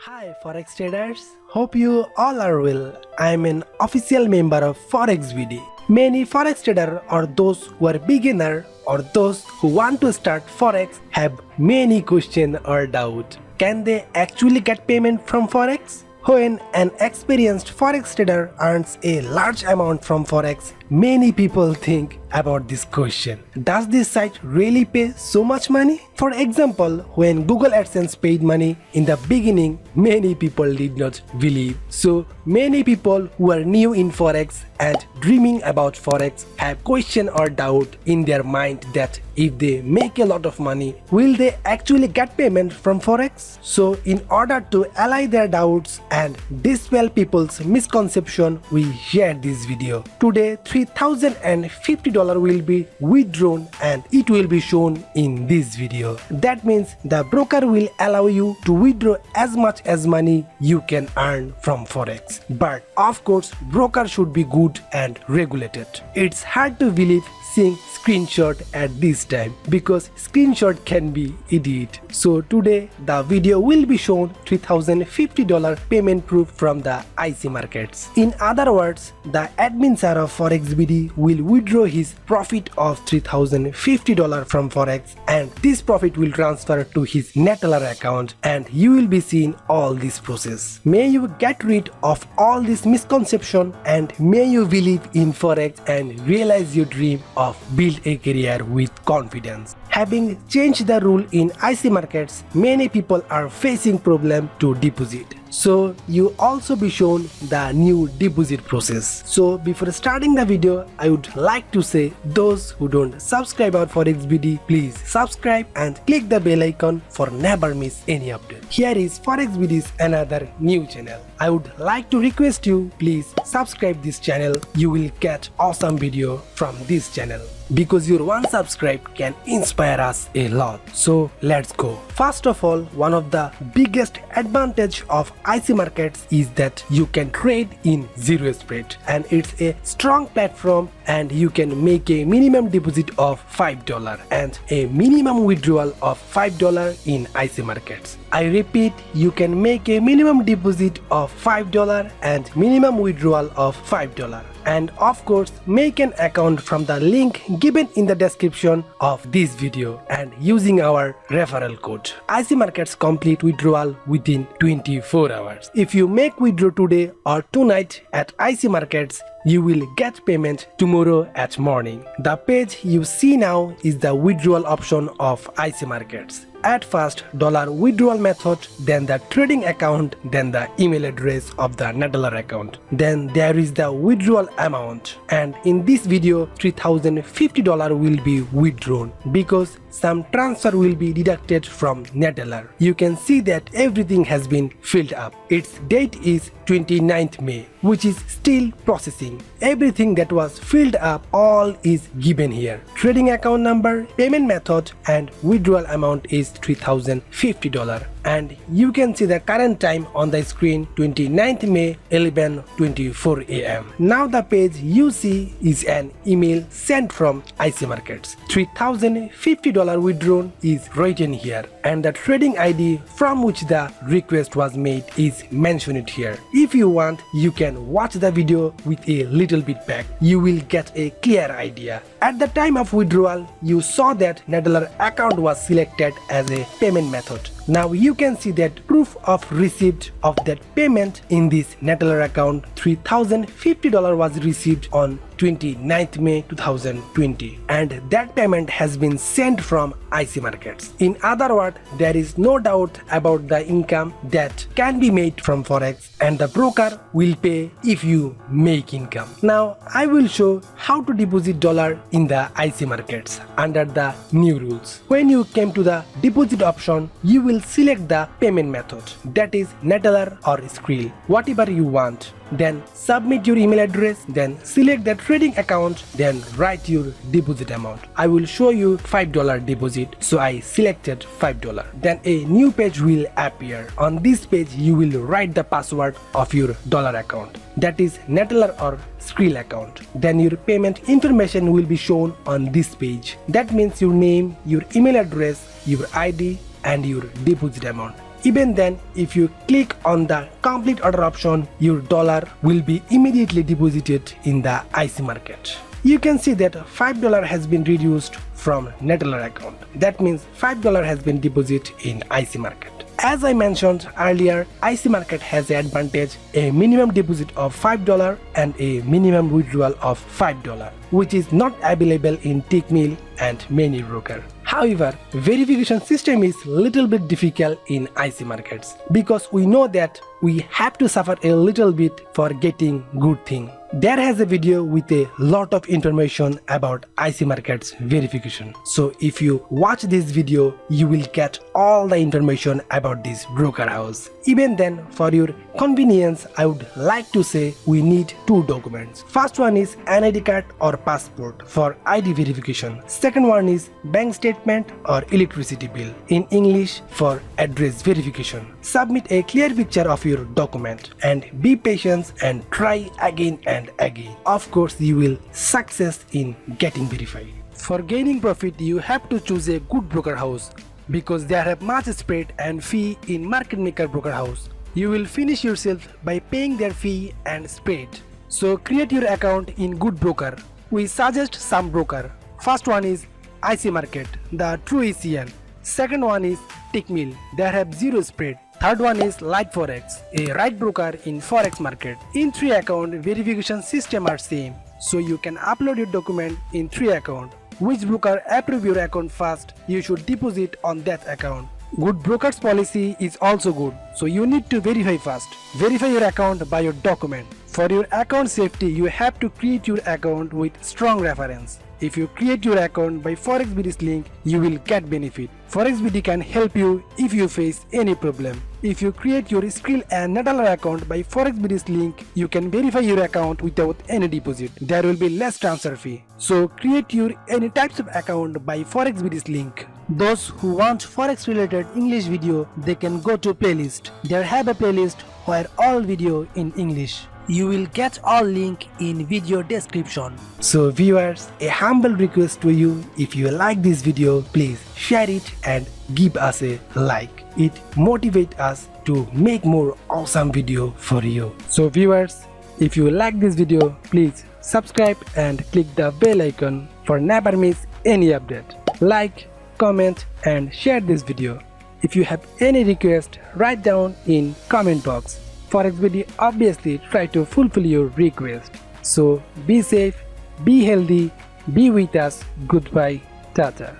Hi Forex traders, hope you all are well. I am an official member of FOREX BD. Many Forex traders or those who are beginner or those who want to start Forex have many questions or doubt. Can they actually get payment from Forex? When an experienced Forex trader earns a large amount from Forex, many people think about this question. Does this site really pay so much money? For example, when Google AdSense paid money in the beginning, many people did not believe. So many people who are new in Forex and dreaming about Forex have question or doubt in their mind that if they make a lot of money, will they actually get payment from Forex? So in order to allay their doubts and dispel people's misconception, we shared this video. Today $3,050 will be withdrawn and it will be shown in this video. That means the broker will allow you to withdraw as much as money you can earn from Forex. But of course, broker should be good and regulated. It's hard to believe seeing screenshot at this time because screenshot can be edited. So today the video will be shown $3,050 payment proof from the IC markets. In other words, the admin side of FOREX BD will withdraw his profit of $3,050 from Forex and this profit will transfer to his Neteller account and you will be seeing all this process. May you get rid of all this misconception and may you believe in Forex and realize your dream of build a career with confidence. Having changed the rule in IC markets, many people are facing problem to deposit. So you also be shown the new deposit process. So before starting the video, I would like to say those who don't subscribe our FOREX BD, please subscribe and click the bell icon for never miss any update. Here is FOREX BD's another new channel. I would like to request you, please subscribe this channel. You will get awesome video from this channel because your one subscribe can inspire us a lot. So let's go. First of all, one of the biggest advantage of IC markets is that you can trade in zero spread and it's a strong platform and you can make a minimum deposit of $5 and a minimum withdrawal of $5 in IC markets. I repeat, you can make a minimum deposit of $5 and minimum withdrawal of $5. And of course, make an account from the link given in the description of this video and using our referral code. IC markets complete withdrawal within 24 hours. If you make withdraw today or tonight at IC markets, you will get payment tomorrow at morning. The page you see now is the withdrawal option of IC markets. At first, dollar withdrawal method, then the trading account, then the email address of the Neteller account. Then there is the withdrawal amount. And in this video, $3,050 will be withdrawn because some transfer will be deducted from Neteller. You can see that everything has been filled up. Its date is 29th May, which is still processing. Everything that was filled up all is given here. Trading account number, payment method and withdrawal amount is $3,050 and you can see the current time on the screen 29th May 11:24 AM. Now the page you see is an email sent from IC markets. $3,050 withdrawn is written here and the trading ID from which the request was made is mentioned here. If you want, you can watch the video with a little bit back. You will get a clear idea. At the time of withdrawal, you saw that Neteller account was selected as a payment method. Now you can see that proof of receipt of that payment in this Neteller account. $3,050 was received on 29th May 2020 and that payment has been sent from IC markets. In other words, there is no doubt about the income that can be made from Forex and the broker will pay if you make income. Now I will show how to deposit dollar in the IC markets under the new rules. When you came to the deposit option, you will select the payment method, that is Neteller or Skrill, whatever you want. Then submit your email address, then select the trading account, then write your deposit amount. I will show you $5 deposit, so I selected $5. Then a new page will appear. On this page you will write the password of your dollar account, that is Neteller or Skrill account. Then your payment information will be shown on this page. That means your name, your email address, your ID and your deposit amount. Even then, if you click on the complete order option, your dollar will be immediately deposited in the IC market. You can see that $5 has been reduced from net dollar account. That means $5 has been deposited in IC market. As I mentioned earlier, IC market has the advantage a minimum deposit of $5 and a minimum withdrawal of $5, which is not available in Tickmill and many broker. However, verification system is little bit difficult in IC markets because we know that we have to suffer a little bit for getting good thing. There has a video with a lot of information about IC markets verification. So if you watch this video, you will get all the information about this broker house. Even then, for your convenience, I would like to say we need two documents. First one is an ID card or passport for ID verification. Second one is bank statement or electricity bill, in English for address verification. Submit a clear picture of your document and be patient and try again and again. Of course, you will success in getting verified. For gaining profit, you have to choose a good broker house because they have much spread and fee in market maker broker house. You will finish yourself by paying their fee and spread. So create your account in good broker. We suggest some broker. First one is IC market, the true ECN. Second one is Tickmill, they have zero spread. Third one is Light Forex, a right broker in Forex market. In 3 account, verification system are same, so you can upload your document in 3 account. Which broker approve your account first, you should deposit on that account. Good broker's policy is also good, so you need to verify first. Verify your account by your document. For your account safety, you have to create your account with strong reference. If you create your account by FOREX BD's link, you will get benefit. FOREX BD can help you if you face any problem. If you create your skill and net dollar account by FOREX BD's link, you can verify your account without any deposit. There will be less transfer fee. So create your any types of account by FOREX BD's link. Those who want Forex related English video, they can go to playlist. There have a playlist where all video in English. You will get all link in video description. So viewers, a humble request to you, if you like this video, please share it and give us a like. It motivates us to make more awesome video for you. So viewers, if you like this video, please subscribe and click the bell icon for never miss any update. Like, comment and share this video. If you have any request, write down in comment box. FOREX BD obviously try to fulfill your request. So be safe, be healthy, be with us. Goodbye, Tata.